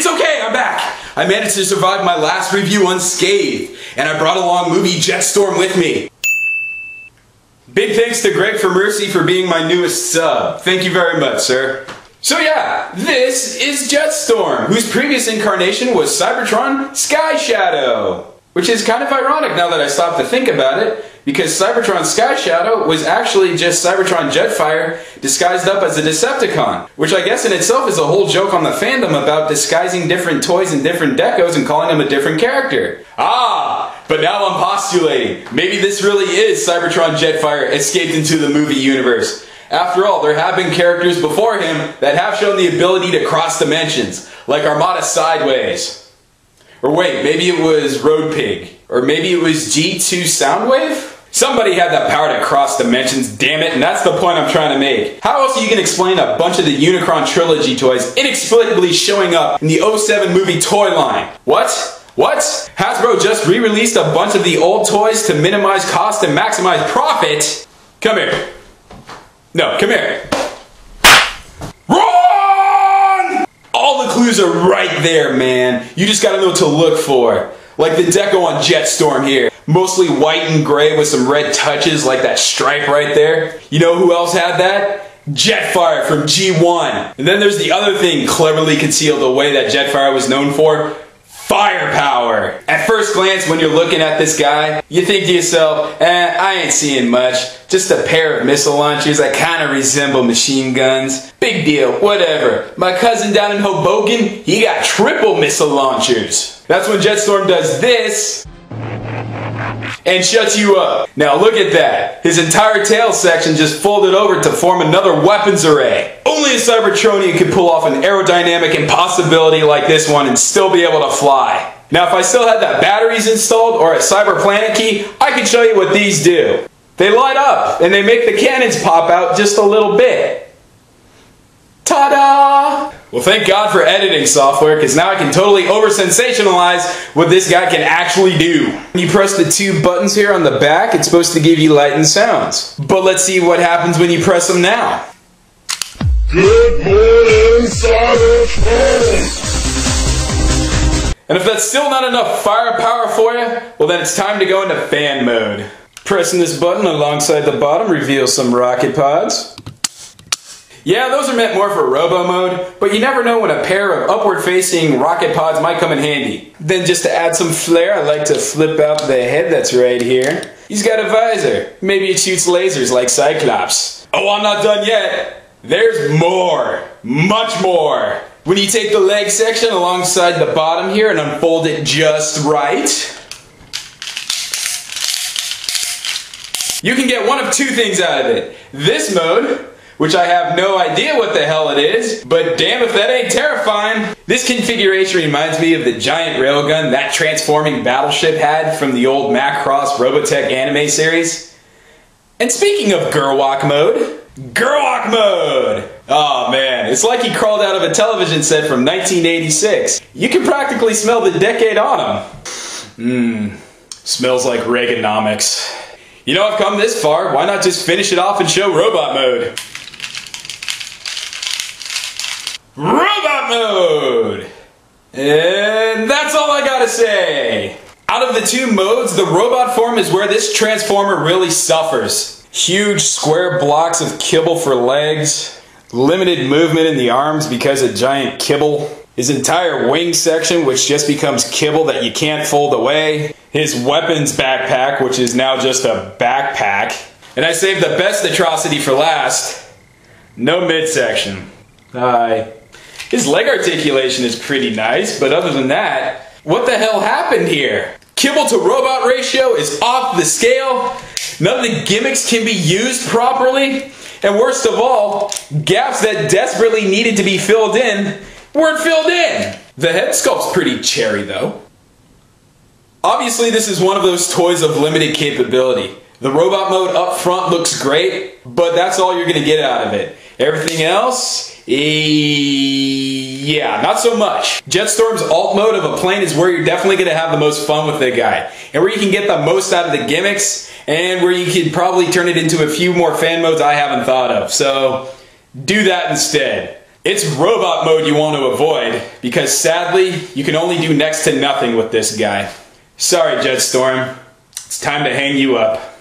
It's okay, I'm back! I managed to survive my last review unscathed, and I brought along movie Jetstorm with me. Big thanks to Greg for Mercy for being my newest sub. Thank you very much, sir. So yeah, this is Jetstorm, whose previous incarnation was Cybertron Sky Shadow. Which is kind of ironic now that I stop to think about it, because Cybertron Sky Shadow was actually just Cybertron Jetfire disguised up as a Decepticon, which I guess in itself is a whole joke on the fandom about disguising different toys and different decos and calling them a different character. Ah, but now I'm postulating, maybe this really is Cybertron Jetfire escaped into the movie universe. After all, there have been characters before him that have shown the ability to cross dimensions, like Armada Sideways. Or wait, maybe it was Road Pig. Or maybe it was G2 Soundwave? Somebody had that power to cross dimensions, damn it, and that's the point I'm trying to make. How else are you going to explain a bunch of the Unicron trilogy toys inexplicably showing up in the 07 movie toy line? What? What? Hasbro just re-released a bunch of the old toys to minimize cost and maximize profit? Come here. No, come here. All the clues are right there, man. You just gotta know what to look for. Like the deco on Jetstorm here. Mostly white and gray with some red touches like that stripe right there. You know who else had that? Jetfire from G1. And then there's the other thing cleverly concealed away that Jetfire was known for. Firepower. At first glance, when you're looking at this guy, you think to yourself, I ain't seeing much. Just a pair of missile launchers that kind of resemble machine guns. Big deal, whatever. My cousin down in Hoboken, he got triple missile launchers. That's when Jetstorm does this and shuts you up. Now look at that. His entire tail section just folded over to form another weapons array. Only a Cybertronian could pull off an aerodynamic impossibility like this one and still be able to fly. Now if I still had the batteries installed or a Cyber Planet key, I could show you what these do. They light up and they make the cannons pop out just a little bit. Ta-da! Well, thank God for editing software, because now I can totally over-sensationalize what this guy can actually do. When you press the two buttons here on the back, it's supposed to give you light and sounds. But let's see what happens when you press them now. Good morning, Cybertron! And if that's still not enough firepower for you, well then it's time to go into fan mode. Pressing this button alongside the bottom reveals some rocket pods. Yeah, those are meant more for robo mode, but you never know when a pair of upward-facing rocket pods might come in handy. Then just to add some flair, I like to flip out the head that's right here. He's got a visor. Maybe it shoots lasers like Cyclops. Oh, I'm not done yet. There's more. Much more. When you take the leg section alongside the bottom here and unfold it just right, you can get one of two things out of it. This mode, which I have no idea what the hell it is, but damn if that ain't terrifying. This configuration reminds me of the giant railgun that transforming battleship had from the old Macross Robotech anime series. And speaking of Gerwalk mode, Gerwalk mode! Oh man, it's like he crawled out of a television set from 1986. You can practically smell the decade on him. Smells like Reaganomics. You know, I've come this far, why not just finish it off and show robot mode? Robot mode! And that's all I gotta say. Out of the two modes, the robot form is where this transformer really suffers. Huge square blocks of kibble for legs, limited movement in the arms because of giant kibble, his entire wing section which just becomes kibble that you can't fold away, his weapons backpack which is now just a backpack, and I saved the best atrocity for last, no midsection. Hi. His leg articulation is pretty nice, but other than that, what the hell happened here? Kibble to robot ratio is off the scale, none of the gimmicks can be used properly, and worst of all, gaps that desperately needed to be filled in weren't filled in. The head sculpt's pretty cherry though. Obviously this is one of those toys of limited capability. The robot mode up front looks great, but that's all you're gonna get out of it. Everything else, yeah, not so much. Jetstorm's alt mode of a plane is where you're definitely going to have the most fun with the guy, and where you can get the most out of the gimmicks, and where you can probably turn it into a few more fan modes I haven't thought of, so do that instead. It's robot mode you want to avoid, because sadly, you can only do next to nothing with this guy. Sorry, Jetstorm. It's time to hang you up.